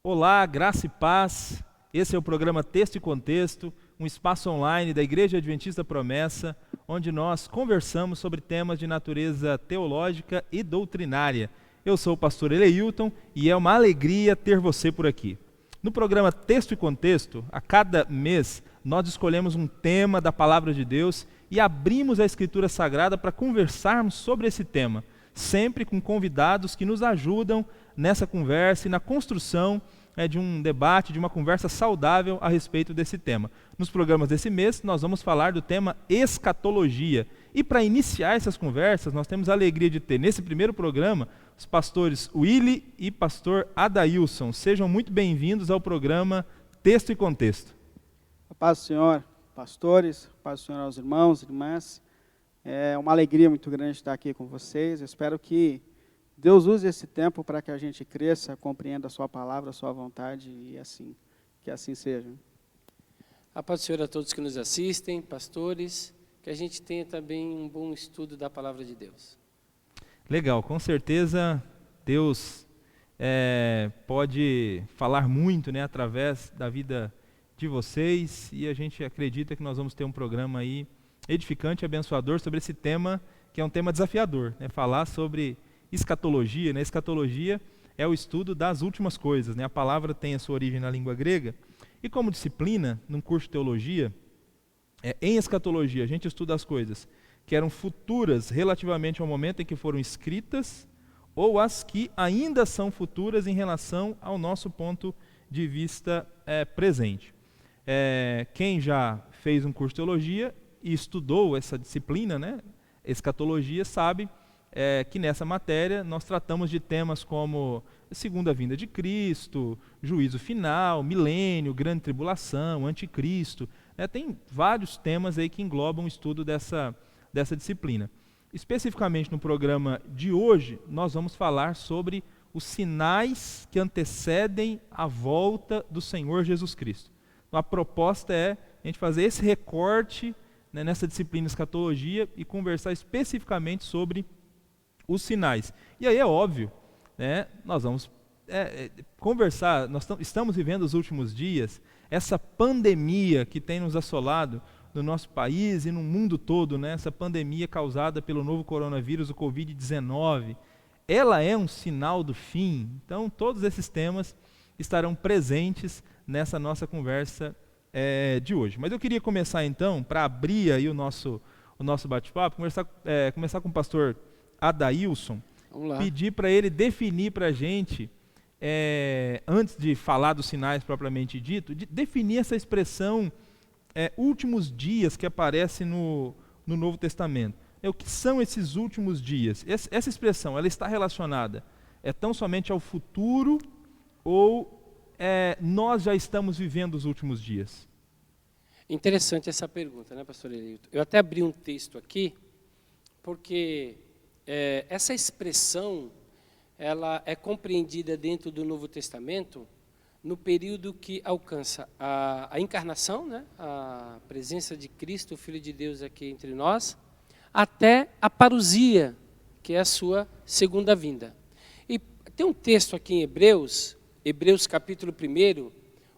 Olá, graça e paz. Esse é o programa Texto e Contexto, um espaço online da Igreja Adventista Promessa, onde nós conversamos sobre temas de natureza teológica e doutrinária. Eu sou o pastor Eleilton e é uma alegria ter você por aqui. No programa Texto e Contexto, a cada mês, nós escolhemos um tema da Palavra de Deus e abrimos a Escritura Sagrada para conversarmos sobre esse tema, sempre com convidados que nos ajudam nessa conversa e na construção de um debate, de uma conversa saudável a respeito desse tema. Nos programas desse mês, nós vamos falar do tema escatologia. E para iniciar essas conversas, nós temos a alegria de ter, nesse primeiro programa, os pastores Willy e pastor Adailson. Sejam muito bem-vindos ao programa Texto e Contexto. A paz do Senhor, pastores, a paz do Senhor aos irmãos e irmãs. É uma alegria muito grande estar aqui com vocês. Eu espero que Deus use esse tempo para que a gente cresça, compreenda a sua palavra, a sua vontade e que assim seja. A paz do Senhor a todos que nos assistem, pastores, que a gente tenha também um bom estudo da palavra de Deus. Legal, com certeza Deus pode falar muito, através da vida de vocês, e a gente acredita que nós vamos ter um programa aí edificante e abençoador sobre esse tema, que é um tema desafiador, falar sobre escatologia. Escatologia é o estudo das últimas coisas, A palavra tem a sua origem na língua grega, e como disciplina, num curso de teologia, em escatologia a gente estuda as coisas que eram futuras relativamente ao momento em que foram escritas, ou as que ainda são futuras em relação ao nosso ponto de vista presente. Quem já fez um curso de teologia e estudou essa disciplina, escatologia, sabe que nessa matéria nós tratamos de temas como segunda vinda de Cristo, juízo final, milênio, grande tribulação, anticristo. Tem vários temas aí que englobam o estudo dessa disciplina. Especificamente no programa de hoje, nós vamos falar sobre os sinais que antecedem a volta do Senhor Jesus Cristo. Então, a proposta é a gente fazer esse recorte nessa disciplina escatologia e conversar especificamente sobre os sinais. E aí é óbvio, nós vamos conversar, estamos vivendo os últimos dias, essa pandemia que tem nos assolado no nosso país e no mundo todo, essa pandemia causada pelo novo coronavírus, o Covid-19, ela é um sinal do fim. Então todos esses temas estarão presentes nessa nossa conversa de hoje. Mas eu queria começar então, para abrir aí o nosso bate-papo, começar com o pastor Adailson, pedir para ele definir para a gente, antes de falar dos sinais propriamente dito, definir essa expressão últimos dias que aparece no Novo Testamento. O que são esses últimos dias? Essa expressão, ela está relacionada tão somente ao futuro ou nós já estamos vivendo os últimos dias? Interessante essa pergunta, pastor Eleilton? Eu até abri um texto aqui, porque essa expressão ela é compreendida dentro do Novo Testamento no período que alcança a encarnação, a presença de Cristo, o Filho de Deus aqui entre nós, até a parousia, que é a sua segunda vinda. E tem um texto aqui em Hebreus capítulo 1,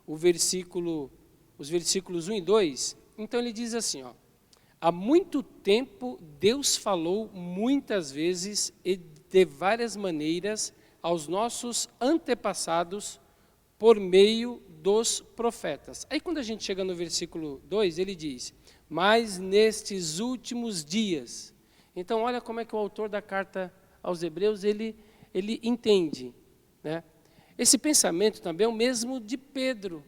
os versículos 1 e 2, então ele diz assim, há muito tempo Deus falou muitas vezes e de várias maneiras aos nossos antepassados por meio dos profetas. Aí quando a gente chega no versículo 2, ele diz, mas nestes últimos dias. Então olha como é que o autor da carta aos Hebreus, ele entende. Esse pensamento também é o mesmo de Pedro,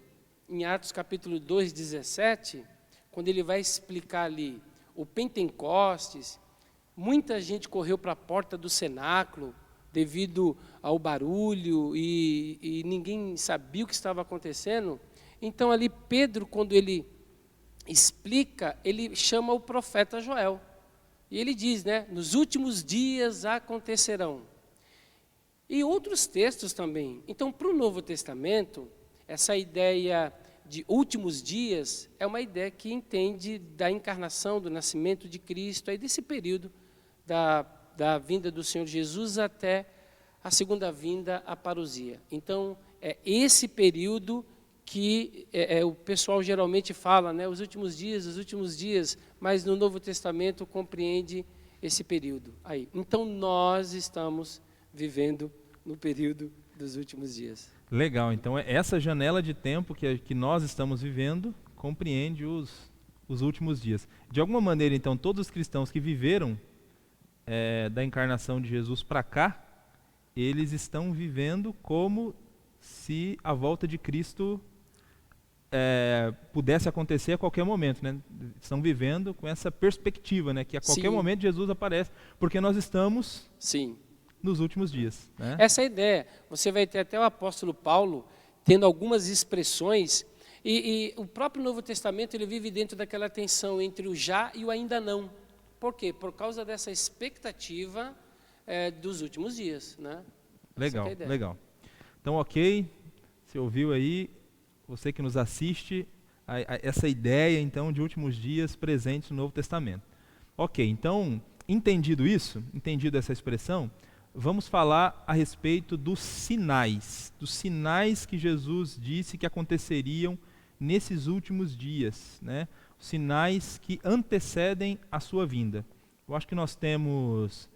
em Atos capítulo 2, 17, quando ele vai explicar ali o Pentecostes, muita gente correu para a porta do cenáculo devido ao barulho e ninguém sabia o que estava acontecendo. Então ali Pedro, quando ele explica, ele chama o profeta Joel. E ele diz, nos últimos dias acontecerão. E outros textos também. Então para o Novo Testamento, essa ideia de últimos dias é uma ideia que entende da encarnação, do nascimento de Cristo, aí desse período da vinda do Senhor Jesus até a segunda vinda, a parousia. Então, é esse período que o pessoal geralmente fala, né, os últimos dias, mas no Novo Testamento compreende esse período aí. Então, nós estamos vivendo no período dos últimos dias. Legal, então essa janela de tempo que nós estamos vivendo compreende os últimos dias. De alguma maneira, então, todos os cristãos que viveram da encarnação de Jesus para cá, eles estão vivendo como se a volta de Cristo pudesse acontecer a qualquer momento, né? Estão vivendo com essa perspectiva, né? Que a qualquer Sim. momento Jesus aparece, porque nós estamos Sim. nos últimos dias, né? Essa é a ideia. Você vai ter até o apóstolo Paulo tendo algumas expressões, e o próprio Novo Testamento ele vive dentro daquela tensão entre o já e o ainda não. Por quê? Por causa dessa expectativa dos últimos dias, né? Legal, Essa é a ideia. legal. Então, ok, você ouviu aí, você que nos assiste, essa ideia, então, de últimos dias presentes no Novo Testamento. Ok, então, entendido isso, entendido essa expressão, vamos falar a respeito dos sinais que Jesus disse que aconteceriam nesses últimos dias, né? Sinais que antecedem a sua vinda. Eu acho que nós temos,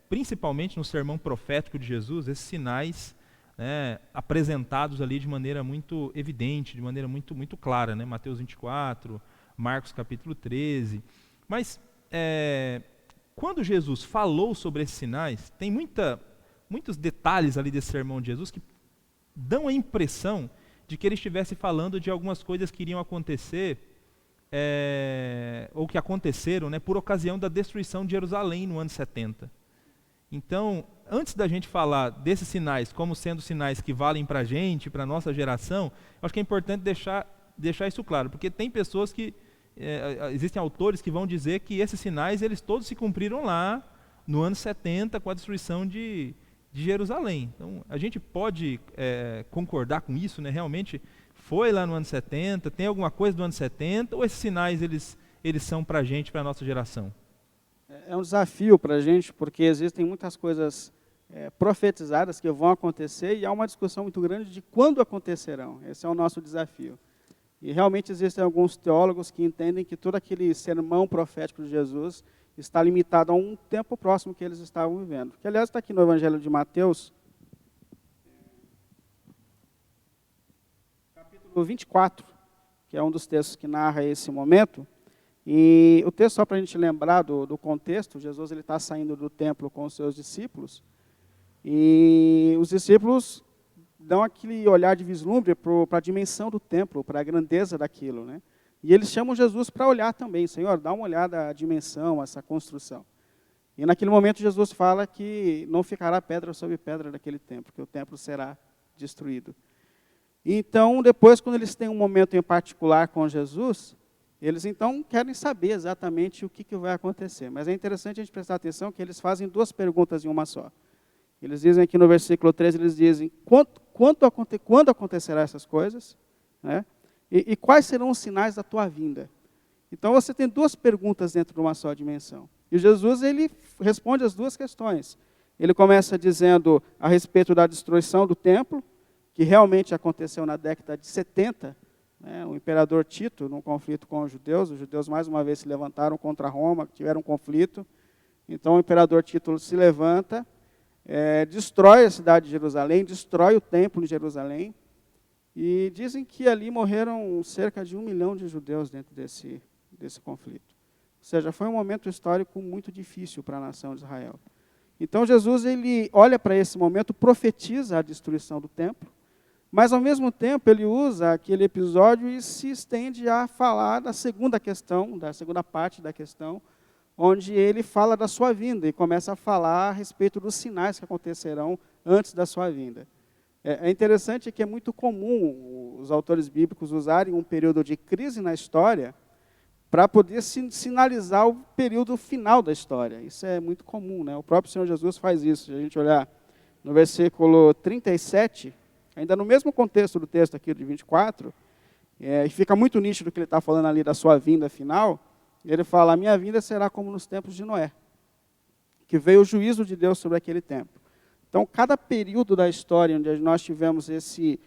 principalmente no sermão profético de Jesus, esses sinais, né, apresentados ali de maneira muito evidente, de maneira muito, muito clara, né? Mateus 24, Marcos capítulo 13. Mas quando Jesus falou sobre esses sinais, tem muitos detalhes ali desse sermão de Jesus que dão a impressão de que ele estivesse falando de algumas coisas que iriam acontecer, ou que aconteceram, né, por ocasião da destruição de Jerusalém no ano 70. Então, antes da gente falar desses sinais como sendo sinais que valem para a gente, para a nossa geração, eu acho que é importante deixar isso claro, porque tem pessoas que, existem autores que vão dizer que esses sinais, eles todos se cumpriram lá no ano 70 com a destruição de Jerusalém. Então, a gente pode concordar com isso, né? Realmente foi lá no ano 70, tem alguma coisa do ano 70, ou esses sinais eles são para a gente, para a nossa geração? É um desafio para a gente, porque existem muitas coisas profetizadas que vão acontecer e há uma discussão muito grande de quando acontecerão. Esse é o nosso desafio. E realmente existem alguns teólogos que entendem que todo aquele sermão profético de Jesus está limitado a um tempo próximo que eles estavam vivendo. Que, aliás, está aqui no Evangelho de Mateus, capítulo 24, que é um dos textos que narra esse momento. E o texto, só para a gente lembrar do contexto, Jesus está saindo do templo com os seus discípulos, e os discípulos dão aquele olhar de vislumbre para a dimensão do templo, para a grandeza daquilo, né? E eles chamam Jesus para olhar também. Senhor, dá uma olhada à dimensão, essa construção. E naquele momento Jesus fala que não ficará pedra sobre pedra daquele templo, que o templo será destruído. Então, depois, quando eles têm um momento em particular com Jesus, eles então querem saber exatamente o que vai acontecer. Mas é interessante a gente prestar atenção que eles fazem duas perguntas em uma só. Eles dizem aqui no versículo 13, eles dizem, quando acontecerão essas coisas? Né? E quais serão os sinais da tua vinda? Então você tem duas perguntas dentro de uma só dimensão. E Jesus, ele responde as duas questões. Ele começa dizendo a respeito da destruição do templo, que realmente aconteceu na década de 70, né, o imperador Tito, num conflito com os judeus mais uma vez se levantaram contra Roma, tiveram um conflito. Então o imperador Tito se levanta, destrói a cidade de Jerusalém, destrói o templo de Jerusalém, e dizem que ali morreram cerca de 1 milhão de judeus dentro desse conflito. Ou seja, foi um momento histórico muito difícil para a nação de Israel. Então Jesus, ele olha para esse momento, profetiza a destruição do templo, mas ao mesmo tempo ele usa aquele episódio e se estende a falar da segunda questão, da segunda parte da questão, onde ele fala da sua vinda e começa a falar a respeito dos sinais que acontecerão antes da sua vinda. É interessante que é muito comum os autores bíblicos usarem um período de crise na história para poder sinalizar o período final da história. Isso é muito comum, né? O próprio Senhor Jesus faz isso. Se a gente olhar no versículo 37, ainda no mesmo contexto do texto aqui de 24, e fica muito nítido que ele está falando ali da sua vinda final, ele fala, a minha vinda será como nos tempos de Noé, que veio o juízo de Deus sobre aquele tempo. Então, cada período da história onde nós tivemos esse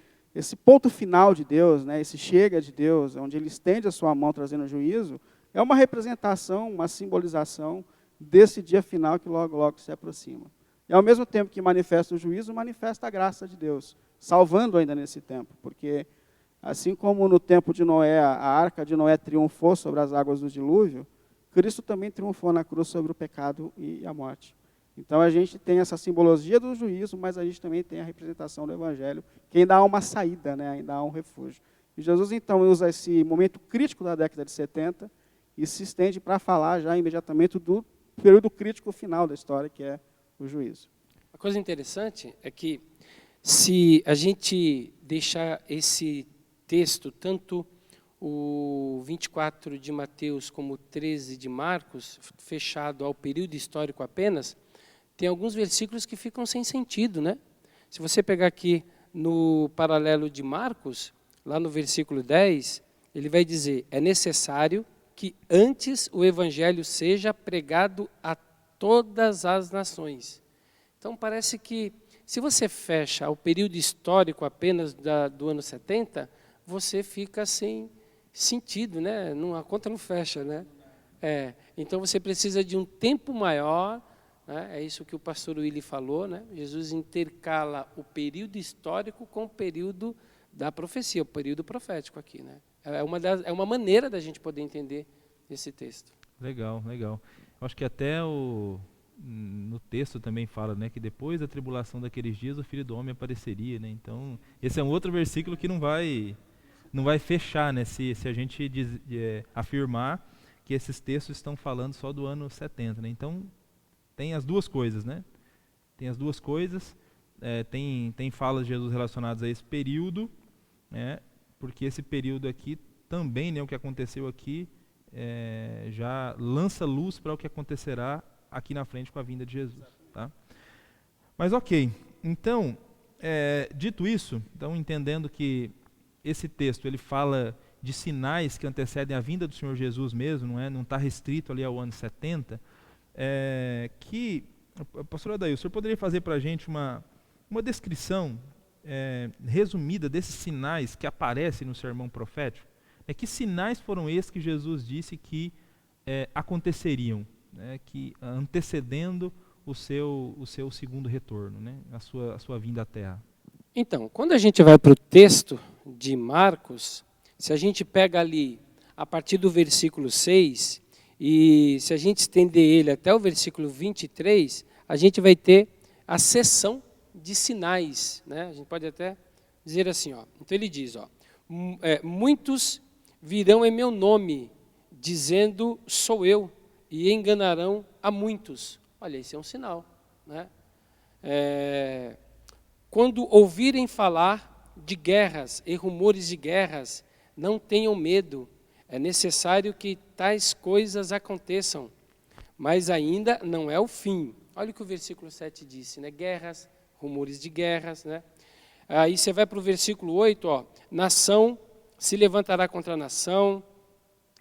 ponto final de Deus, né, esse chega de Deus, onde Ele estende a sua mão trazendo juízo, é uma representação, uma simbolização desse dia final que logo, logo se aproxima. E ao mesmo tempo que manifesta o juízo, manifesta a graça de Deus, salvando ainda nesse tempo, porque assim como no tempo de Noé, a arca de Noé triunfou sobre as águas do dilúvio, Cristo também triunfou na cruz sobre o pecado e a morte. Então a gente tem essa simbologia do juízo, mas a gente também tem a representação do Evangelho, que ainda há uma saída, né? Ainda há um refúgio. E Jesus então usa esse momento crítico da década de 70 e se estende para falar já imediatamente do período crítico final da história, que é o juízo. Uma coisa interessante é que se a gente deixar esse texto, tanto o 24 de Mateus como o 13 de Marcos, fechado ao período histórico apenas, tem alguns versículos que ficam sem sentido, né? Se você pegar aqui no paralelo de Marcos, lá no versículo 10, ele vai dizer, é necessário que antes o evangelho seja pregado a todas as nações. Então parece que, se você fecha o período histórico apenas do ano 70, você fica sem sentido, né? A conta não fecha, né? Então você precisa de um tempo maior, né? É isso que o pastor Willy falou, né? Jesus intercala o período histórico com o período da profecia, o período profético aqui, né? É uma maneira da gente poder entender esse texto. Legal, legal. Eu acho que até no texto também fala, né, que depois da tribulação daqueles dias o Filho do Homem apareceria, né? Então, esse é um outro versículo que não vai fechar, né, se a gente afirmar que esses textos estão falando só do ano 70, né? Então, tem as duas coisas, né? Tem as duas coisas, tem falas de Jesus relacionadas a esse período, né? Porque esse período aqui também, né, o que aconteceu aqui, já lança luz para o que acontecerá aqui na frente com a vinda de Jesus, tá? Mas ok, então, dito isso, então entendendo que esse texto ele fala de sinais que antecedem a vinda do Senhor Jesus mesmo, não está restrito ali ao ano 70, pastor Adair, o senhor poderia fazer para a gente uma descrição resumida desses sinais que aparecem no sermão profético? Que sinais foram esses que Jesus disse que aconteceriam, né, que antecedendo o seu segundo retorno, né, a sua vinda à Terra? Então, quando a gente vai para o texto de Marcos, se a gente pega ali a partir do versículo 6, e se a gente estender ele até o versículo 23, a gente vai ter a seção de sinais, né? A gente pode até dizer assim, ó. Então ele diz, ó, muitos virão em meu nome, dizendo sou eu, e enganarão a muitos. Olha, esse é um sinal, né? Quando ouvirem falar de guerras e rumores de guerras, não tenham medo. É necessário que tais coisas aconteçam, mas ainda não é o fim. Olha o que o versículo 7 disse, né? Guerras, rumores de guerras, né? Aí você vai para o versículo 8, ó, nação se levantará contra nação,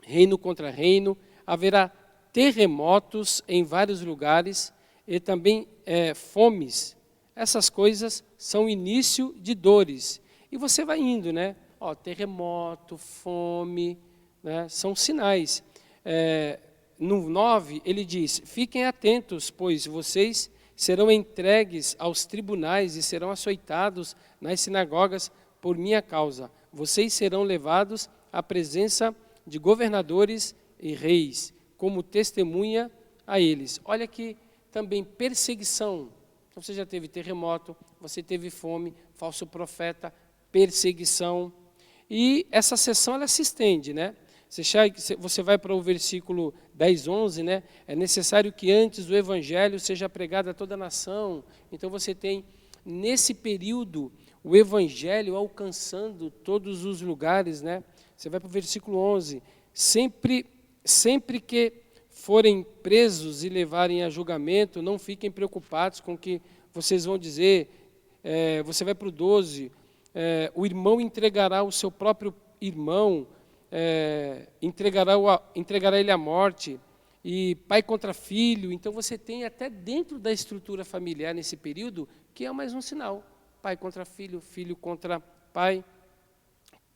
reino contra reino, haverá terremotos em vários lugares e também fomes. Essas coisas são início de dores. E você vai indo, né? Ó, terremoto, fome, né? São sinais. No 9, ele diz, fiquem atentos, pois vocês serão entregues aos tribunais e serão açoitados nas sinagogas por minha causa. Vocês serão levados à presença de governadores e reis, como testemunha a eles. Olha que também perseguição. Então, você já teve terremoto, você teve fome, falso profeta, perseguição. E essa sessão ela se estende, né? Você vai para o versículo 10, 11, né? É necessário que antes o evangelho seja pregado a toda a nação. Então você tem, nesse período, o evangelho alcançando todos os lugares, né? Você vai para o versículo 11. Sempre que forem presos e levarem a julgamento, não fiquem preocupados com o que vocês vão dizer. Você vai para o 12. O irmão entregará o seu próprio irmão, entregará ele à morte, e pai contra filho. Então você tem até dentro da estrutura familiar nesse período, que é mais um sinal. Pai contra filho, filho contra pai.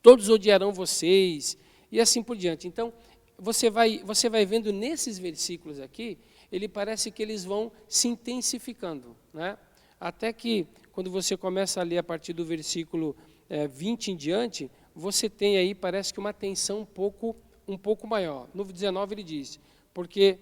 Todos odiarão vocês, e assim por diante. Então, você vai vendo nesses versículos aqui, ele parece que eles vão se intensificando, né? Até que, quando você começa a ler a partir do versículo 20 em diante, você tem aí, parece que uma tensão um pouco maior. No 19 ele diz, porque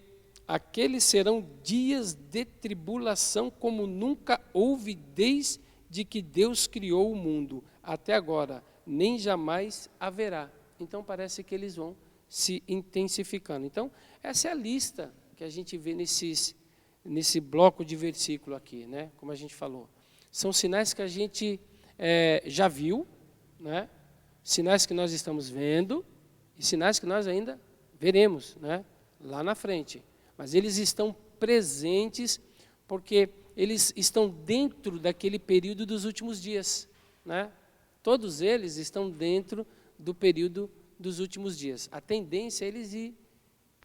aqueles serão dias de tribulação como nunca houve desde que Deus criou o mundo até agora, nem jamais haverá. Então parece que eles vão se intensificando. Então essa é a lista que a gente vê nesse bloco de versículo aqui, né? Como a gente falou. São sinais que a gente já viu, né? Sinais que nós estamos vendo e sinais que nós ainda veremos, né? Lá na frente. Mas eles estão presentes porque eles estão dentro daquele período dos últimos dias, né? Todos eles estão dentro do período dos últimos dias. A tendência é eles ir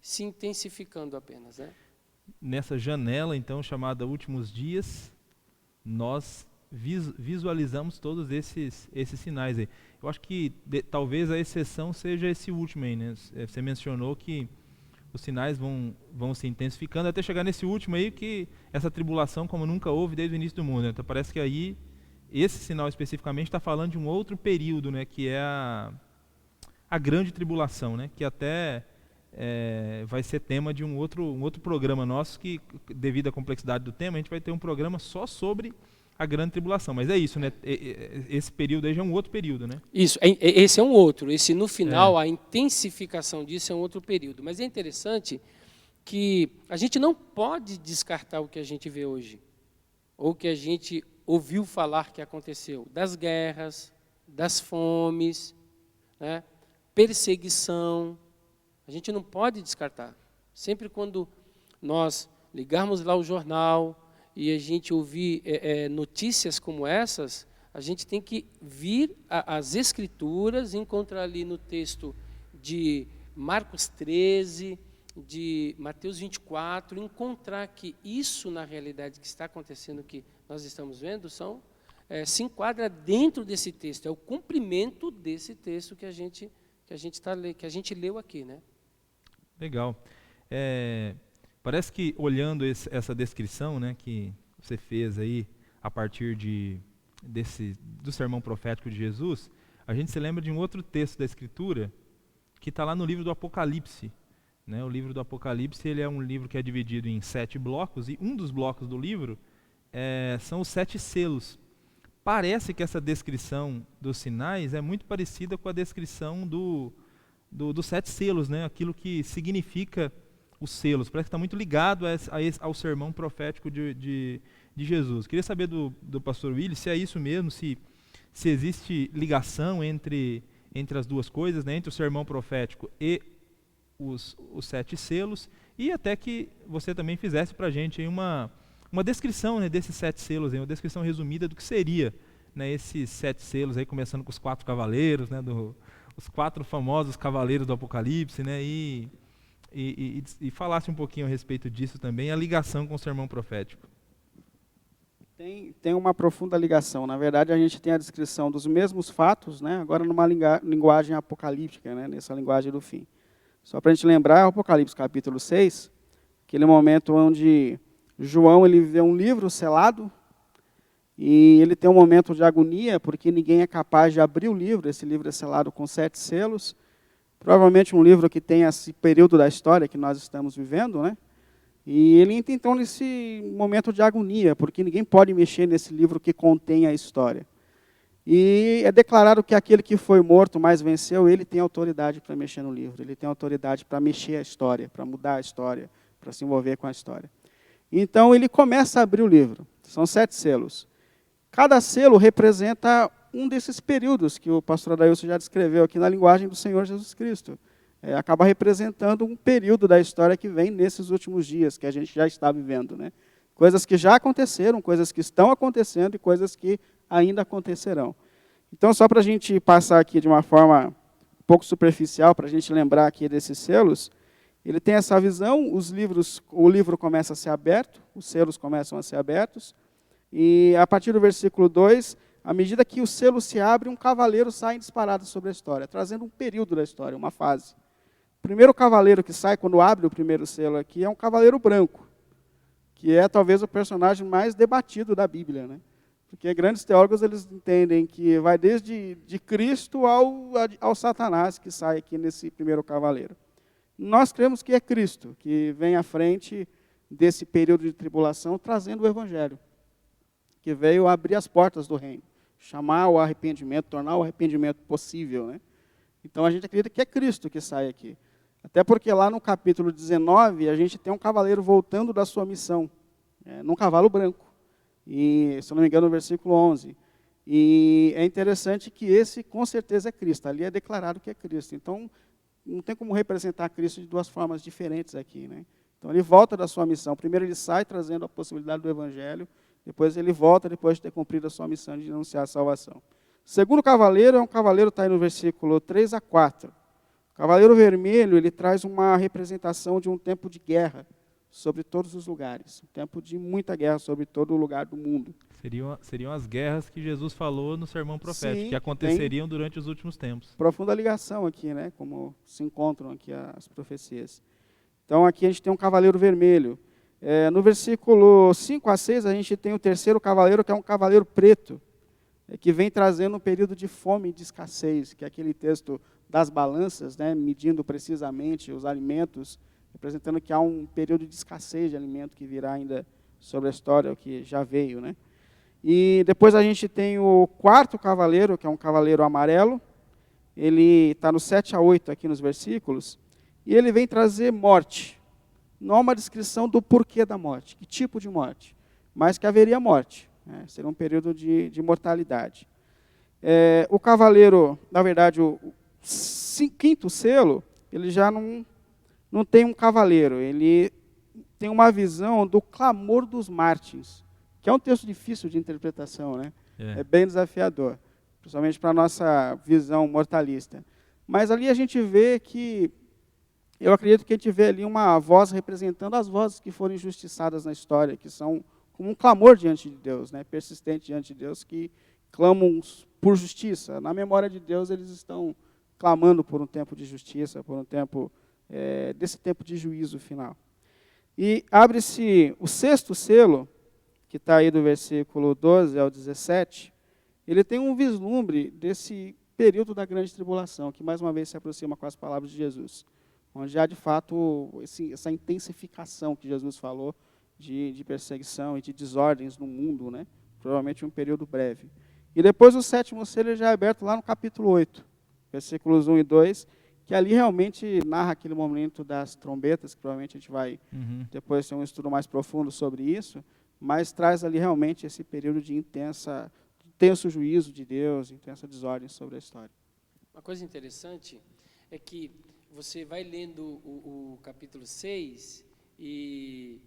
se intensificando apenas, né? Nessa janela, então, chamada Últimos Dias, nós visualizamos todos esses sinais aí. Eu acho que talvez a exceção seja esse último aí, né? Você mencionou que os sinais vão se intensificando até chegar nesse último aí, que essa tribulação como nunca houve desde o início do mundo, né? Então parece que aí, esse sinal especificamente está falando de um outro período, né? Que é a grande tribulação, né? Que até vai ser tema de um outro programa nosso, que devido à complexidade do tema, a gente vai ter um programa só sobre a grande tribulação. Mas é isso, né? Esse período aí já é um outro período, né? Isso, esse é um outro. Esse, no final, a intensificação disso é um outro período. Mas é interessante que a gente não pode descartar o que a gente vê hoje, ou que a gente ouviu falar que aconteceu, das guerras, das fomes, né? Perseguição. A gente não pode descartar. Sempre quando nós ligarmos lá o jornal e a gente ouvir notícias como essas, a gente tem que vir às Escrituras, encontrar ali no texto de Marcos 13, de Mateus 24, encontrar que isso, na realidade, que está acontecendo, que nós estamos vendo, se enquadra dentro desse texto. É o cumprimento desse texto que a gente leu aqui, né? Legal. Parece que, olhando essa descrição, né, que você fez aí a partir do sermão profético de Jesus, a gente se lembra de um outro texto da Escritura que está lá no livro do Apocalipse, né? O livro do Apocalipse, ele é um livro que é dividido em 7 blocos, e um dos blocos do livro são os 7 selos. Parece que essa descrição dos sinais é muito parecida com a descrição dos 7 selos, né? Aquilo que significa os selos. Parece que está muito ligado ao sermão profético de Jesus. Queria saber do pastor Willy se é isso mesmo, se existe ligação entre as duas coisas, né? Entre o sermão profético e os 7 selos, e até que você também fizesse para a gente aí uma descrição, né, desses 7 selos, aí, uma descrição resumida do que seria, né, esses 7 selos, aí, começando com os 4 cavaleiros, né, os 4 famosos cavaleiros do Apocalipse, né, e falasse um pouquinho a respeito disso também, a ligação com o sermão profético. Tem uma profunda ligação. Na verdade, a gente tem a descrição dos mesmos fatos, né, agora numa linguagem apocalíptica, né, nessa linguagem do fim. Só para a gente lembrar, o Apocalipse capítulo 6, aquele momento onde João ele vê um livro selado, e ele tem um momento de agonia, porque ninguém é capaz de abrir o livro. Esse livro é selado com 7 selos, provavelmente um livro que tem esse período da história que nós estamos vivendo, né? E ele entra então nesse momento de agonia, porque ninguém pode mexer nesse livro que contém a história. E é declarado que aquele que foi morto, mas venceu, ele tem autoridade para mexer no livro, ele tem autoridade para mexer a história, para mudar a história, para se envolver com a história. Então ele começa a abrir o livro, são 7 selos. Cada selo representa um desses períodos que o pastor Adailson já descreveu aqui na linguagem do Senhor Jesus Cristo. Acaba representando um período da história que vem nesses últimos dias, que a gente já está vivendo, né? Coisas que já aconteceram, coisas que estão acontecendo e coisas que ainda acontecerão. Então, só para a gente passar aqui de uma forma um pouco superficial, para a gente lembrar aqui desses selos, Ele tem essa visão, o livro começa a ser aberto, os selos começam a ser abertos, e a partir do versículo 2, à medida que o selo se abre, um cavaleiro sai disparado sobre a história, trazendo um período da história, uma fase. O primeiro cavaleiro que sai, quando abre o primeiro selo aqui, é um cavaleiro branco, que é talvez o personagem mais debatido da Bíblia, né? Porque grandes teólogos eles entendem que vai desde de Cristo ao Satanás, que sai aqui nesse primeiro cavaleiro. Nós cremos que é Cristo, que vem à frente desse período de tribulação, trazendo o Evangelho, que veio abrir as portas do reino, chamar o arrependimento, tornar o arrependimento possível, né? Então a gente acredita que é Cristo que sai aqui. Até porque lá no capítulo 19, a gente tem um cavaleiro voltando da sua missão, num cavalo branco. E, se eu não me engano, no versículo 11. E é interessante que esse, com certeza, é Cristo. Ali é declarado que é Cristo. Então, não tem como representar Cristo de duas formas diferentes aqui, né? Então, ele volta da sua missão. Primeiro, ele sai trazendo a possibilidade do Evangelho. Depois, ele volta, depois de ter cumprido a sua missão de anunciar a salvação. O segundo cavaleiro é um cavaleiro, está aí no versículo 3 a 4. O cavaleiro vermelho, ele traz uma representação de um tempo de guerra sobre todos os lugares. Um tempo de muita guerra sobre todo o lugar do mundo. Seriam as guerras que Jesus falou no sermão profético, Sim, que aconteceriam durante os últimos tempos. Profunda ligação aqui, né? Como se encontram aqui as profecias. Então, aqui a gente tem um cavaleiro vermelho. No versículo 5 a 6, a gente tem o terceiro cavaleiro, que é um cavaleiro preto, que vem trazendo um período de fome e de escassez, que é aquele texto das balanças, né? Medindo precisamente os alimentos, representando que há um período de escassez de alimento que virá ainda sobre a história, o que já veio, né? E depois a gente tem o quarto cavaleiro, que é um cavaleiro amarelo. Ele está no 7 a 8 aqui nos versículos. E ele vem trazer morte. Não há uma descrição do porquê da morte, que tipo de morte, mas que haveria morte, né? Seria um período de mortalidade. O cavaleiro, na verdade, o quinto selo, ele já não tem um cavaleiro, ele tem uma visão do clamor dos mártires, que é um texto difícil de interpretação, né? É bem desafiador, principalmente para a nossa visão mortalista. Mas ali a gente vê que, eu acredito que a gente vê ali uma voz representando as vozes que foram injustiçadas na história, que são como um clamor diante de Deus, né? Persistente diante de Deus, que clamam por justiça. Na memória de Deus, eles estão clamando por um tempo de justiça, por um tempo desse tempo de juízo final. E abre-se o sexto selo, que está aí do versículo 12 ao 17, ele tem um vislumbre desse período da grande tribulação, que mais uma vez se aproxima com as palavras de Jesus, onde há de fato essa intensificação que Jesus falou de perseguição e de desordens no mundo, né? Provavelmente um período breve. E depois o sétimo selo já é aberto lá no capítulo 8, versículos 1 e 2, que ali realmente narra aquele momento das trombetas, que provavelmente a gente vai depois ter um estudo mais profundo sobre isso, mas traz ali realmente esse período de intenso juízo de Deus, intensa desordem sobre a história. Uma coisa interessante é que você vai lendo o capítulo 6 e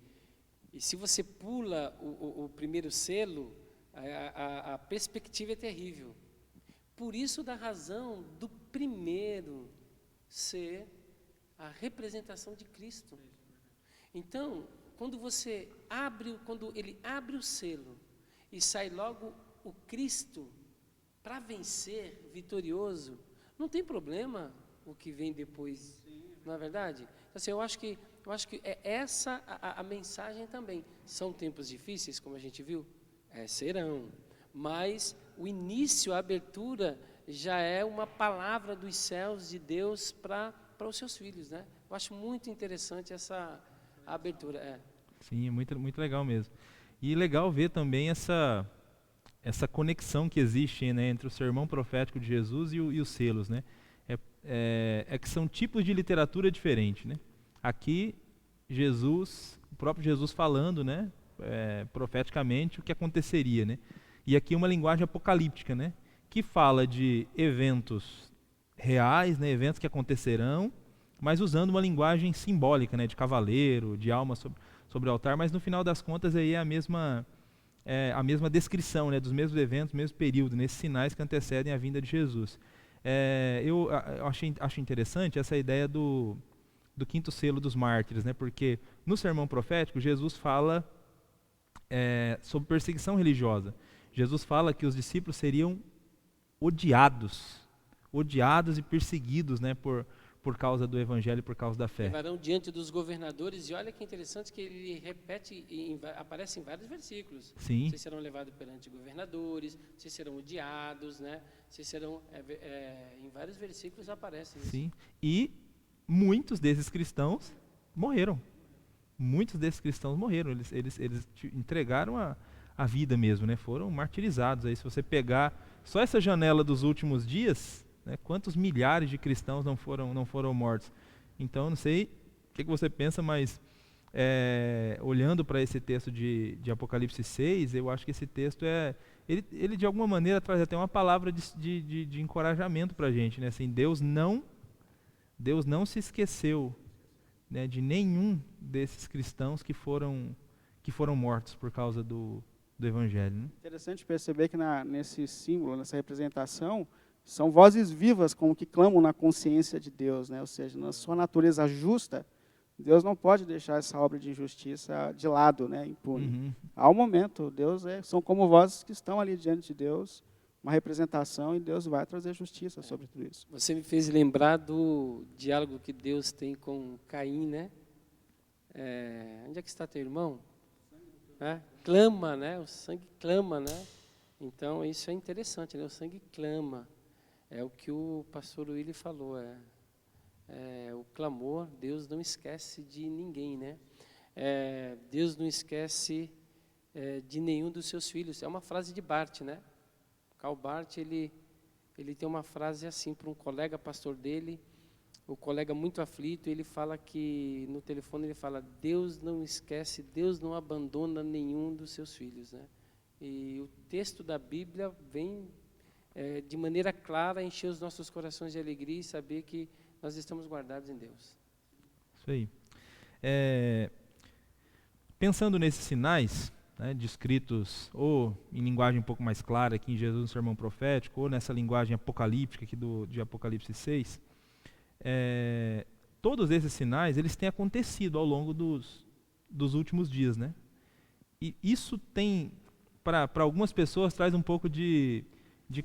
se você pula o primeiro selo, a perspectiva é terrível. Por isso da razão do primeiro ser a representação de Cristo. Então, quando ele abre o selo e sai logo o Cristo para vencer, vitorioso, não tem problema o que vem depois, não é verdade? Assim, eu acho que é essa a mensagem também. São tempos difíceis, como a gente viu? Serão, mas o início, a abertura, já é uma palavra dos céus de Deus para os seus filhos, né? Eu acho muito interessante essa abertura. Sim, é muito, muito legal mesmo. E legal ver também essa conexão que existe, né, entre o sermão profético de Jesus e os selos, né? É que são tipos de literatura diferentes, né? Aqui, o próprio Jesus falando, né, profeticamente o que aconteceria, né? E aqui uma linguagem apocalíptica, né, que fala de eventos reais, né, eventos que acontecerão, mas usando uma linguagem simbólica, né, de cavaleiro, de alma sobre o altar, mas no final das contas aí é a mesma descrição, né, dos mesmos eventos, mesmo período, nesses sinais que antecedem a vinda de Jesus. Eu acho interessante essa ideia do do quinto selo dos mártires, né? Porque no sermão profético Jesus fala sobre perseguição religiosa. Jesus fala que os discípulos seriam odiados e perseguidos, né, por causa do evangelho, por causa da fé. Levarão diante dos governadores, e olha que interessante que ele repete, aparece em vários versículos. Sim. Vocês serão levados perante governadores, vocês serão odiados, né? Vocês serão, em vários versículos aparece isso. Sim. E muitos desses cristãos morreram. Eles entregaram a vida mesmo, né? Foram martirizados. Aí, se você pegar só essa janela dos últimos dias, né, quantos milhares de cristãos não foram mortos? Então, não sei o que você pensa, mas olhando para esse texto de Apocalipse 6, eu acho que esse texto ele de alguma maneira traz até uma palavra de encorajamento para a gente, né? Assim, Deus não se esqueceu, né, de nenhum desses cristãos que foram mortos por causa do Evangelho. Né? Interessante perceber que nesse símbolo, nessa representação, são vozes vivas como que clamam na consciência de Deus, né? Ou seja, na sua natureza justa, Deus não pode deixar essa obra de injustiça de lado, né, impune. Uhum. Há um momento, são como vozes que estão ali diante de Deus, uma representação, e Deus vai trazer justiça sobre tudo isso. Você me fez lembrar do diálogo que Deus tem com Caim, né? Onde é que está teu irmão? Clama, né? O sangue clama, né? Então, isso é interessante, né? O sangue clama. É o que o pastor Willy falou, o clamor, Deus não esquece de ninguém, né? Deus não esquece de nenhum dos seus filhos. É uma frase de Barth, né? Karl Barth, ele tem uma frase assim para um colega pastor dele, o colega muito aflito, ele fala que, no telefone ele fala, Deus não esquece, Deus não abandona nenhum dos seus filhos, né? E o texto da Bíblia vem de maneira clara encher os nossos corações de alegria e saber que nós estamos guardados em Deus. Isso aí. Pensando nesses sinais, né, descritos ou em linguagem um pouco mais clara aqui em Jesus no sermão profético, ou nessa linguagem apocalíptica aqui de Apocalipse 6, todos esses sinais eles têm acontecido ao longo dos últimos dias, né? E isso tem, para algumas pessoas, traz um pouco de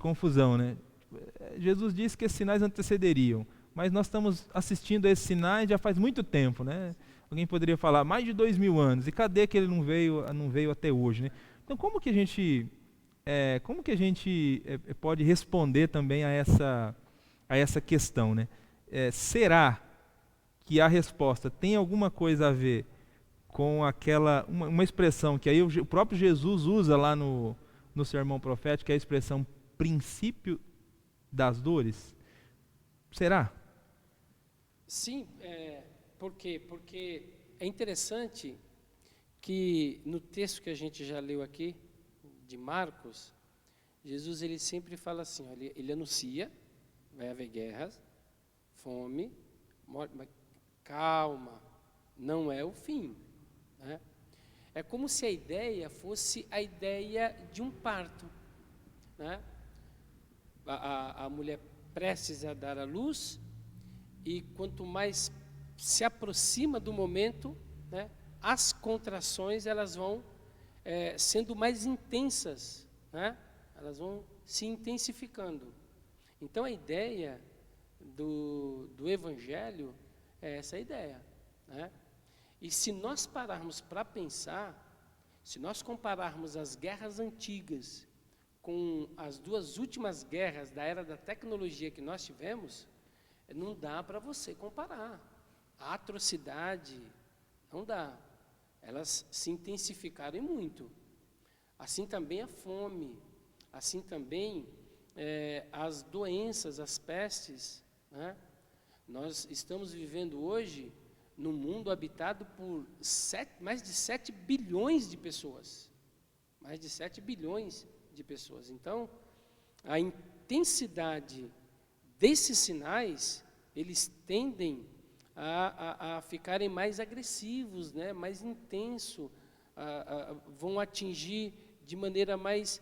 confusão, né? Jesus disse que esses sinais antecederiam, mas nós estamos assistindo a esses sinais já faz muito tempo, né? Alguém poderia falar, mais de 2000 anos, e cadê que ele não veio até hoje, né? Então, como que a gente pode responder também a essa questão, né? Será que a resposta tem alguma coisa a ver com uma expressão que aí o próprio Jesus usa lá no sermão profético, que é a expressão princípio das dores? Será? Sim, por quê? Porque é interessante que no texto que a gente já leu aqui, de Marcos, Jesus ele sempre fala assim, ele anuncia, vai haver guerras, fome, morte, mas calma, não é o fim. Né? É como se a ideia fosse a ideia de um parto. Né? A mulher prestes a dar à luz, e quanto mais se aproxima do momento, né, as contrações elas vão sendo mais intensas, né? Elas vão se intensificando. Então a ideia do Evangelho é essa ideia, né? E se nós pararmos para pensar, se nós compararmos as guerras antigas com as duas últimas guerras da era da tecnologia que nós tivemos, não dá para você comparar. A atrocidade, não dá. Elas se intensificaram muito. Assim também a fome, assim também as doenças, as pestes. Né? Nós estamos vivendo hoje num mundo habitado por mais de 7 bilhões de pessoas. Mais de 7 bilhões de pessoas. Então, a intensidade desses sinais, eles tendem a ficarem mais agressivos, né? Mais intenso, vão atingir de maneira mais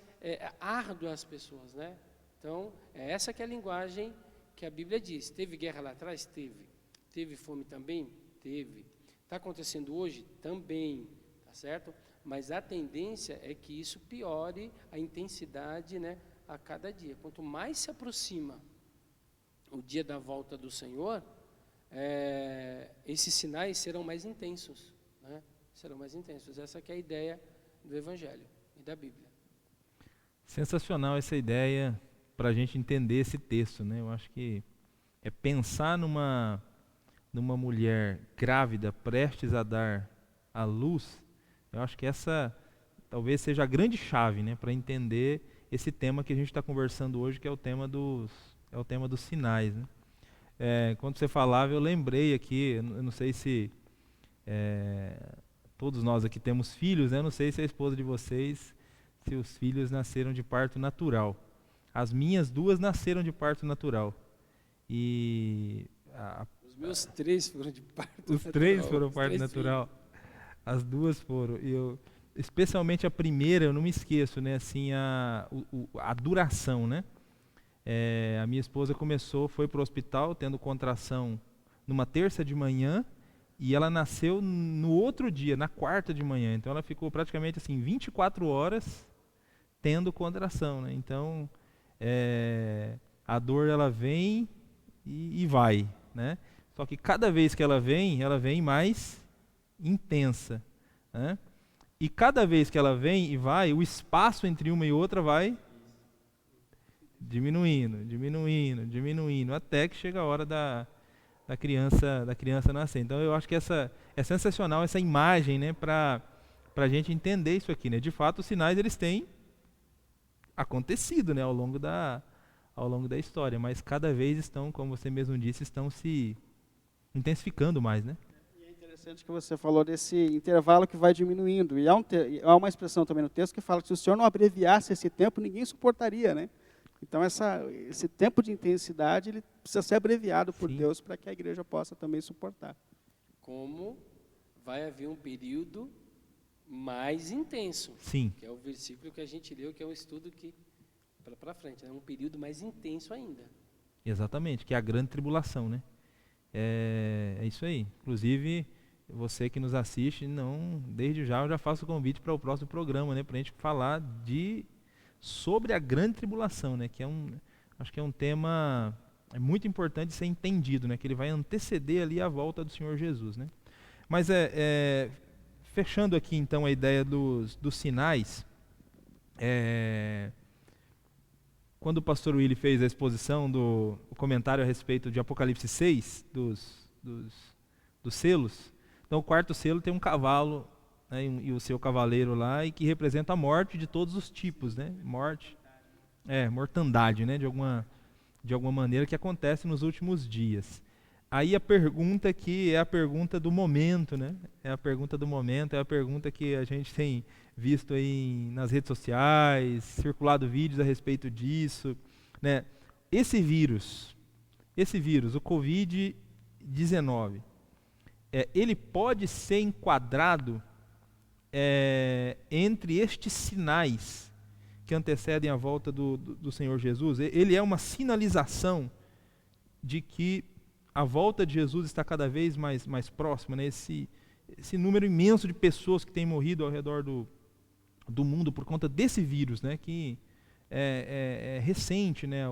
árdua as pessoas. Né? Então, essa que é a linguagem que a Bíblia diz. Teve guerra lá atrás? Teve. Teve fome também? teve. Está acontecendo hoje? Também, tá certo? Mas a tendência é que isso piore a intensidade, né, a cada dia. Quanto mais se aproxima o dia da volta do Senhor, esses sinais serão mais intensos, né? Serão mais intensos. Essa que é a ideia do Evangelho e da Bíblia. Sensacional essa ideia para a gente entender esse texto, né? Eu acho que é pensar numa mulher grávida prestes a dar à luz. Eu acho que essa talvez seja a grande chave, né, para entender esse tema que a gente está conversando hoje, que é o tema dos sinais, né? Quando você falava, eu lembrei aqui, eu não sei se todos nós aqui temos filhos, né? Eu não sei se a esposa de vocês, se os filhos nasceram de parto natural. As minhas duas nasceram de parto natural. E Os meus 3 foram de parto natural. Os 3 foram parto natural. As 2 foram. Especialmente a primeira, eu não me esqueço, né? Assim, a duração, né? A minha esposa foi para o hospital tendo contração numa terça de manhã e ela nasceu no outro dia, na quarta de manhã. Então ela ficou praticamente assim 24 horas tendo contração, né? Então a dor ela vem e vai, né? Só que cada vez que ela vem mais intensa, né? E cada vez que ela vem e vai, o espaço entre uma e outra vai diminuindo, até que chega a hora da criança nascer. Então eu acho que é sensacional essa imagem, né, para a gente entender isso aqui, né? De fato, os sinais eles têm acontecido, né, ao longo da história, mas cada vez estão, como você mesmo disse, estão se intensificando mais, né? E é interessante que você falou desse intervalo que vai diminuindo. E há uma expressão também no texto que fala que se o Senhor não abreviasse esse tempo, ninguém suportaria, né? Então esse tempo de intensidade ele precisa ser abreviado por Sim. Deus para que a igreja possa também suportar. Como vai haver um período mais intenso. Sim. Que é o versículo que a gente leu, que é um estudo que para frente, é um período mais intenso ainda. Exatamente, que é a grande tribulação, né? É isso aí. Inclusive, você que nos assiste, desde já eu já faço o convite para o próximo programa, né? Para a gente falar sobre a grande tribulação, né? Que acho que é um tema muito importante de ser entendido, né? Que ele vai anteceder ali a volta do Senhor Jesus, né? Mas fechando aqui então a ideia dos sinais, quando o pastor Willy fez a exposição o comentário a respeito de Apocalipse 6, dos selos, então o quarto selo tem um cavalo, né, e o seu cavaleiro lá, e que representa a morte de todos os tipos, né? Mortandade, né? De alguma maneira que acontece nos últimos dias. Aí a pergunta que é a pergunta do momento, né? É a pergunta do momento, é a pergunta que a gente tem visto aí nas redes sociais, circulado vídeos a respeito disso, né? Esse vírus, o Covid-19, ele pode ser enquadrado entre estes sinais que antecedem a volta do Senhor Jesus. Ele é uma sinalização de que a volta de Jesus está cada vez mais próxima, né? Esse número imenso de pessoas que têm morrido ao redor do mundo por conta desse vírus, né? Que é recente, né?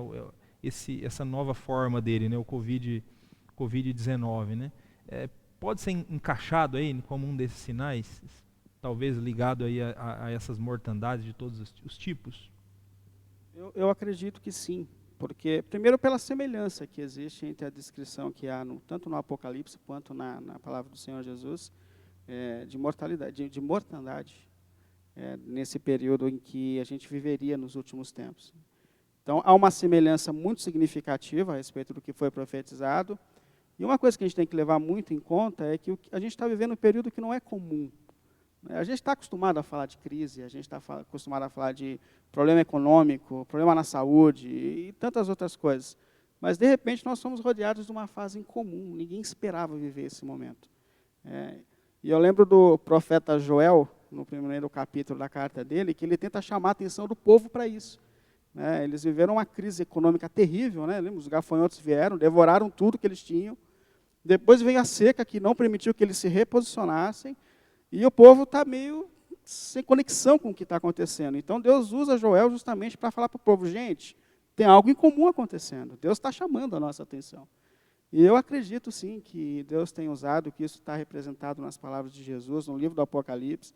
Essa nova forma dele, né? O Covid-19, né? Pode ser encaixado aí como um desses sinais, talvez ligado aí a essas mortandades de todos os tipos? Eu acredito que sim, porque primeiro pela semelhança que existe entre a descrição que há tanto no Apocalipse quanto na palavra do Senhor Jesus, de mortalidade, de mortandade, nesse período em que a gente viveria nos últimos tempos. Então há uma semelhança muito significativa a respeito do que foi profetizado, e uma coisa que a gente tem que levar muito em conta é que a gente está vivendo um período que não é comum. A gente está acostumado a falar de crise, a gente está acostumado a falar de problema econômico, problema na saúde e tantas outras coisas. Mas, de repente, nós somos rodeados de uma fase incomum, ninguém esperava viver esse momento. E eu lembro do profeta Joel, no primeiro capítulo da carta dele, que ele tenta chamar a atenção do povo para isso. Eles viveram uma crise econômica terrível, né? Os gafanhotos vieram, devoraram tudo que eles tinham, Depois veio a seca, que não permitiu que eles se reposicionassem, e o povo está meio sem conexão com o que está acontecendo. Então Deus usa Joel justamente para falar para o povo, gente, tem algo em comum acontecendo. Deus está chamando a nossa atenção. E eu acredito sim que Deus tem usado, que isso está representado nas palavras de Jesus, no livro do Apocalipse,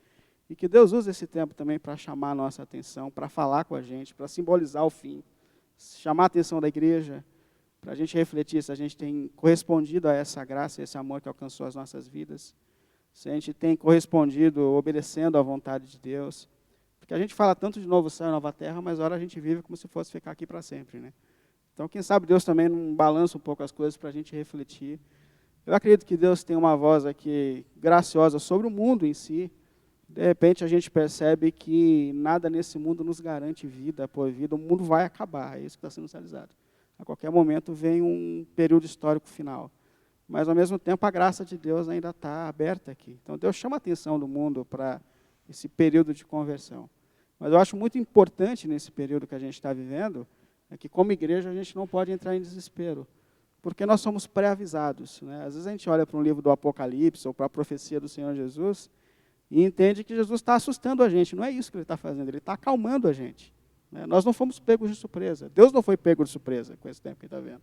e que Deus usa esse tempo também para chamar a nossa atenção, para falar com a gente, para simbolizar o fim, chamar a atenção da igreja, para a gente refletir se a gente tem correspondido a essa graça, esse amor que alcançou as nossas vidas, se a gente tem correspondido, obedecendo à vontade de Deus. Porque a gente fala tanto de novo céu e nova terra, mas agora a gente vive como se fosse ficar aqui para sempre, né? Então, quem sabe Deus também não balança um pouco as coisas para a gente refletir. Eu acredito que Deus tem uma voz aqui graciosa sobre o mundo em si. De repente, a gente percebe que nada nesse mundo nos garante vida após vida. O mundo vai acabar, é isso que está sendo sinalizado. A qualquer momento vem um período histórico final. Mas, ao mesmo tempo, a graça de Deus ainda está aberta aqui. Então, Deus chama a atenção do mundo para esse período de conversão. Mas eu acho muito importante nesse período que a gente está vivendo, é que, como igreja, a gente não pode entrar em desespero, porque nós somos pré-avisados, né? Às vezes a gente olha para um livro do Apocalipse ou para a profecia do Senhor Jesus e entende que Jesus está assustando a gente. Não é isso que Ele está fazendo, Ele está acalmando a gente, né? Nós não fomos pegos de surpresa. Deus não foi pego de surpresa com esse tempo que Ele está vendo.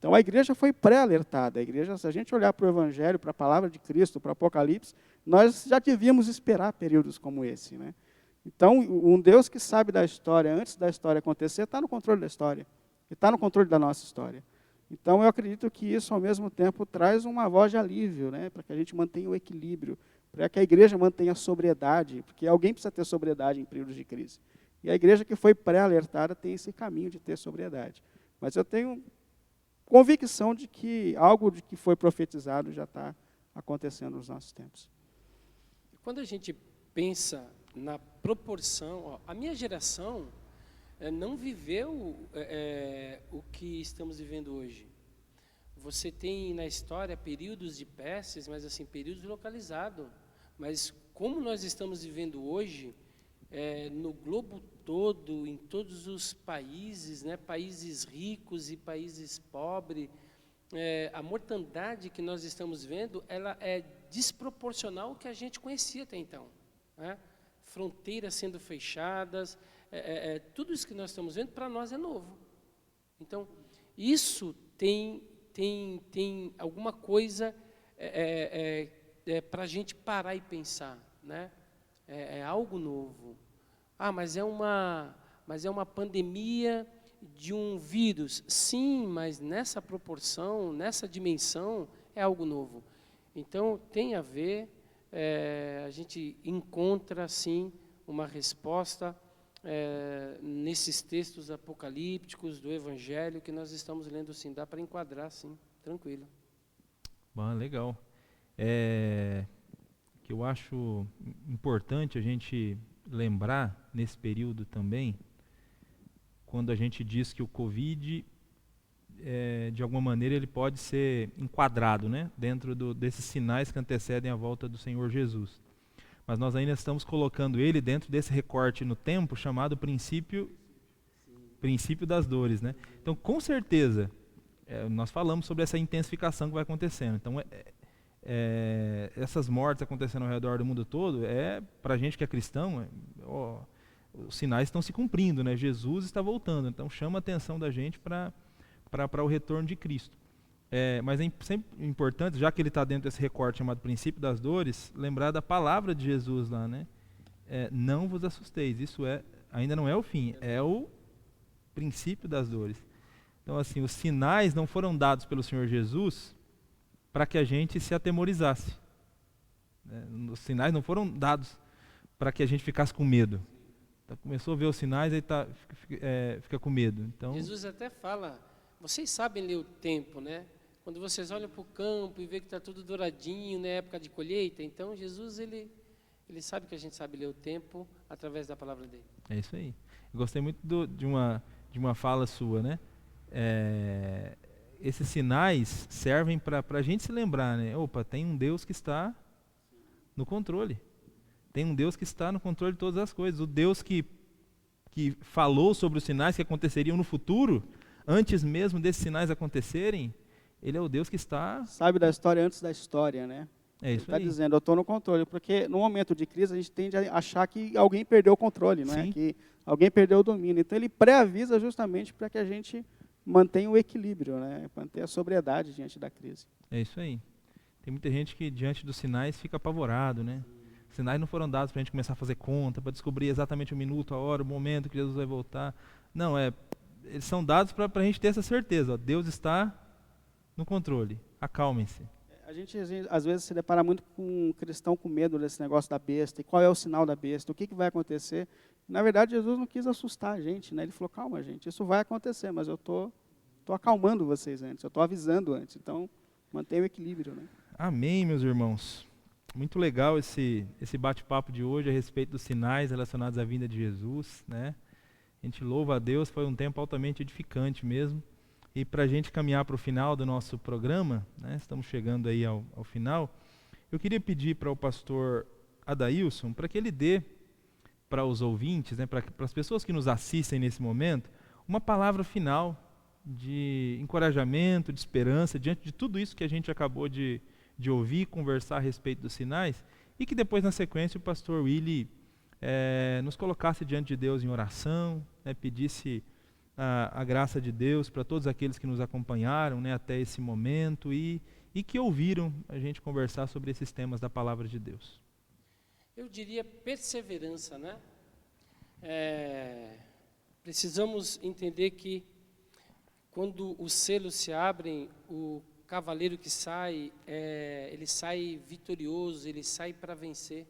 Então, a igreja foi pré-alertada. A igreja, se a gente olhar para o Evangelho, para a palavra de Cristo, para o Apocalipse, nós já devíamos esperar períodos como esse, né? Então, um Deus que sabe da história, antes da história acontecer, está no controle da história. Ele está no controle da nossa história. Então, eu acredito que isso, ao mesmo tempo, traz uma voz de alívio, né, para que a gente mantenha o equilíbrio, para que a igreja mantenha a sobriedade, porque alguém precisa ter sobriedade em períodos de crise. E a igreja que foi pré-alertada tem esse caminho de ter sobriedade. Mas eu tenho convicção de que algo de que foi profetizado já está acontecendo nos nossos tempos. Quando a gente pensa na proporção, a minha geração não viveu o que estamos vivendo hoje. Você tem na história períodos de pestes, mas assim, períodos localizados. Mas como nós estamos vivendo hoje, no globo todo, em todos os países, né, países ricos e países pobres, a mortandade que nós estamos vendo, ela é desproporcional ao que a gente conhecia até então, né? Fronteiras sendo fechadas, tudo isso que nós estamos vendo, para nós é novo. Então, isso tem alguma coisa para a gente parar e pensar, né? É algo novo. Mas é uma pandemia de um vírus. Sim, mas nessa proporção, nessa dimensão, é algo novo. Então, tem a ver, a gente encontra, sim, uma resposta nesses textos apocalípticos do Evangelho que nós estamos lendo, sim. Dá para enquadrar, sim, tranquilo. Bom, legal. Que eu acho importante a gente lembrar nesse período também, quando a gente diz que o Covid, de alguma maneira, ele pode ser enquadrado, né, dentro desses sinais que antecedem a volta do Senhor Jesus. Mas nós ainda estamos colocando ele dentro desse recorte no tempo chamado princípio das dores, né? Então, com certeza, nós falamos sobre essa intensificação que vai acontecendo. Então, essas mortes acontecendo ao redor do mundo todo, para a gente que é cristão, os sinais estão se cumprindo, né? Jesus está voltando, então chama a atenção da gente para o retorno de Cristo. Mas é sempre importante, já que ele está dentro desse recorte chamado princípio das dores, lembrar da palavra de Jesus lá, né? Não vos assusteis, isso ainda não é o fim, é o princípio das dores. Então, assim, os sinais não foram dados pelo Senhor Jesus para que a gente se atemorizasse. Os sinais não foram dados para que a gente ficasse com medo. Então, começou a ver os sinais, aí fica com medo. Então, Jesus até fala, vocês sabem ler o tempo, né? Quando vocês olham para o campo e vê que está tudo douradinho, né, época de colheita, então Jesus, ele sabe que a gente sabe ler o tempo através da palavra dele. É isso aí. Eu gostei muito de uma fala sua, né? Esses sinais servem para a gente se lembrar, né? Opa, tem um Deus que está no controle. Tem um Deus que está no controle de todas as coisas. O Deus que falou sobre os sinais que aconteceriam no futuro, antes mesmo desses sinais acontecerem, Ele é o Deus que está... Sabe da história antes da história, né? É Ele isso está aí. dizendo, eu estou no controle, porque no momento de crise a gente tende a achar que alguém perdeu o controle, não é? Sim. Que alguém perdeu o domínio. Então ele pré-avisa justamente para que a gente mantenha o equilíbrio, né? Mantenha a sobriedade diante da crise. É isso aí. Tem muita gente que diante dos sinais fica apavorado, né? Os sinais não foram dados para a gente começar a fazer conta, para descobrir exatamente o minuto, a hora, o momento que Jesus vai voltar. Não, eles são dados para a gente ter essa certeza. Ó, Deus está no controle. Acalmem-se. A gente às vezes se depara muito com um cristão com medo desse negócio da besta. E qual é o sinal da besta? O que vai acontecer? Na verdade, Jesus não quis assustar a gente, né? Ele falou, calma, gente, isso vai acontecer, mas eu estou acalmando vocês antes, eu estou avisando antes. Então, mantenha o equilíbrio, né? Amém, meus irmãos. Muito legal esse bate-papo de hoje a respeito dos sinais relacionados à vinda de Jesus, né? A gente louva a Deus, foi um tempo altamente edificante mesmo. E para a gente caminhar para o final do nosso programa, né, estamos chegando aí ao final, eu queria pedir para o pastor Adailson, para que ele dê para os ouvintes, né, para as pessoas que nos assistem nesse momento, uma palavra final de encorajamento, de esperança, diante de tudo isso que a gente acabou de ouvir, conversar a respeito dos sinais, e que depois, na sequência, o pastor Willy nos colocasse diante de Deus em oração, né, pedisse a graça de Deus para todos aqueles que nos acompanharam, né, até esse momento e que ouviram a gente conversar sobre esses temas da palavra de Deus. Eu diria perseverança, né? Precisamos entender que quando os selos se abrem, o cavaleiro que sai, ele sai vitorioso, ele sai para vencer.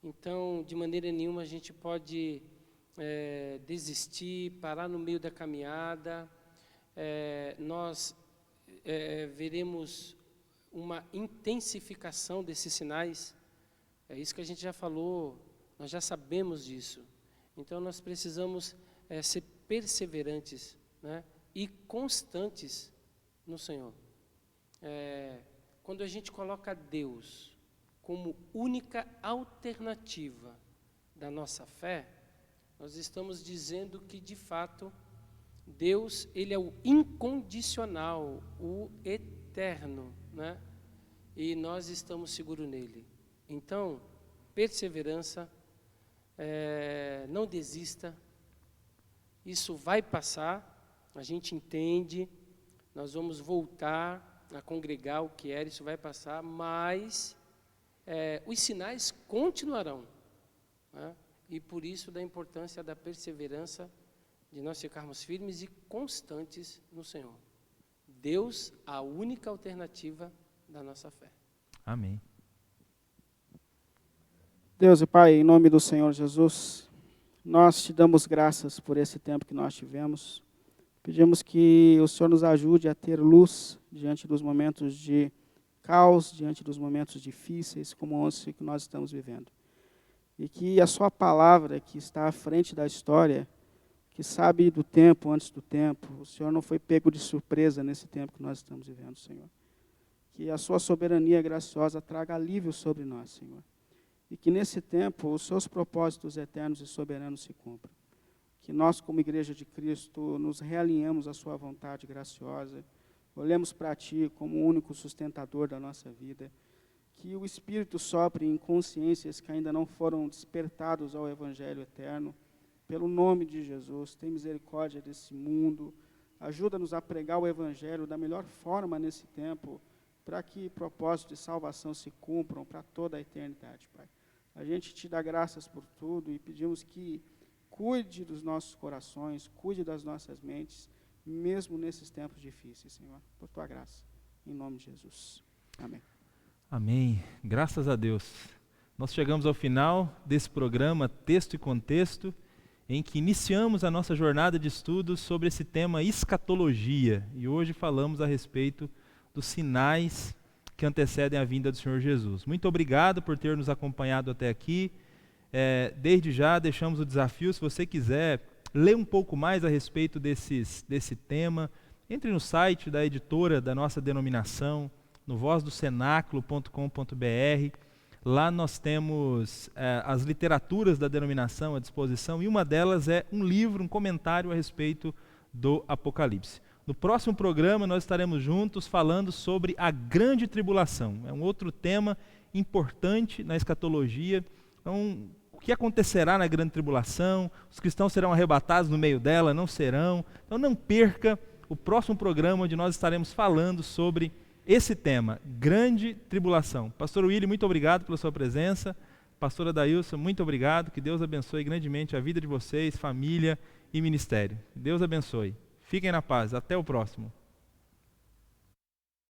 Então, de maneira nenhuma a gente pode desistir, parar no meio da caminhada. Nós veremos uma intensificação desses sinais. É isso que a gente já falou, nós já sabemos disso. Então, nós precisamos ser perseverantes, né, e constantes no Senhor. Quando a gente coloca Deus como única alternativa da nossa fé, nós estamos dizendo que, de fato, Deus, Ele é o incondicional, o eterno, né? E nós estamos seguros nele. Então, perseverança, não desista, isso vai passar, a gente entende, nós vamos voltar a congregar o que era, isso vai passar, mas os sinais continuarão, né? E por isso da importância da perseverança, de nós ficarmos firmes e constantes no Senhor. Deus, a única alternativa da nossa fé. Amém. Deus e Pai, em nome do Senhor Jesus, nós te damos graças por esse tempo que nós tivemos. Pedimos que o Senhor nos ajude a ter luz diante dos momentos de caos, diante dos momentos difíceis, como esse que nós estamos vivendo. E que a sua palavra, que está à frente da história, que sabe do tempo antes do tempo, o Senhor não foi pego de surpresa nesse tempo que nós estamos vivendo, Senhor. Que a sua soberania graciosa traga alívio sobre nós, Senhor. E que nesse tempo os seus propósitos eternos e soberanos se cumpram. Que nós, como Igreja de Cristo, nos realinhamos à sua vontade graciosa, olhemos para Ti como o único sustentador da nossa vida, que o Espírito sopre em consciências que ainda não foram despertados ao Evangelho eterno. Pelo nome de Jesus, tem misericórdia desse mundo, ajuda-nos a pregar o Evangelho da melhor forma nesse tempo, para que propósitos de salvação se cumpram para toda a eternidade, Pai. A gente te dá graças por tudo e pedimos que cuide dos nossos corações, cuide das nossas mentes, mesmo nesses tempos difíceis, Senhor, por Tua graça. Em nome de Jesus. Amém. Amém. Graças a Deus. Nós chegamos ao final desse programa Texto e Contexto, em que iniciamos a nossa jornada de estudos sobre esse tema escatologia. E hoje falamos a respeito dos sinais que antecedem a vinda do Senhor Jesus. Muito obrigado por ter nos acompanhado até aqui. Desde já deixamos o desafio, se você quiser ler um pouco mais a respeito desse tema, entre no site da editora da nossa denominação, no vozdocenáculo.com.br. Lá nós temos as literaturas da denominação à disposição, e uma delas é um livro, um comentário a respeito do Apocalipse. No próximo programa nós estaremos juntos falando sobre a grande tribulação. É um outro tema importante na escatologia. Então, o que acontecerá na grande tribulação? Os cristãos serão arrebatados no meio dela? Não serão? Então não perca o próximo programa onde nós estaremos falando sobre esse tema, grande tribulação. Pastor Willy, muito obrigado pela sua presença. Pastora Dailson, muito obrigado. Que Deus abençoe grandemente a vida de vocês, família e ministério. Deus abençoe. Fiquem na paz. Até o próximo.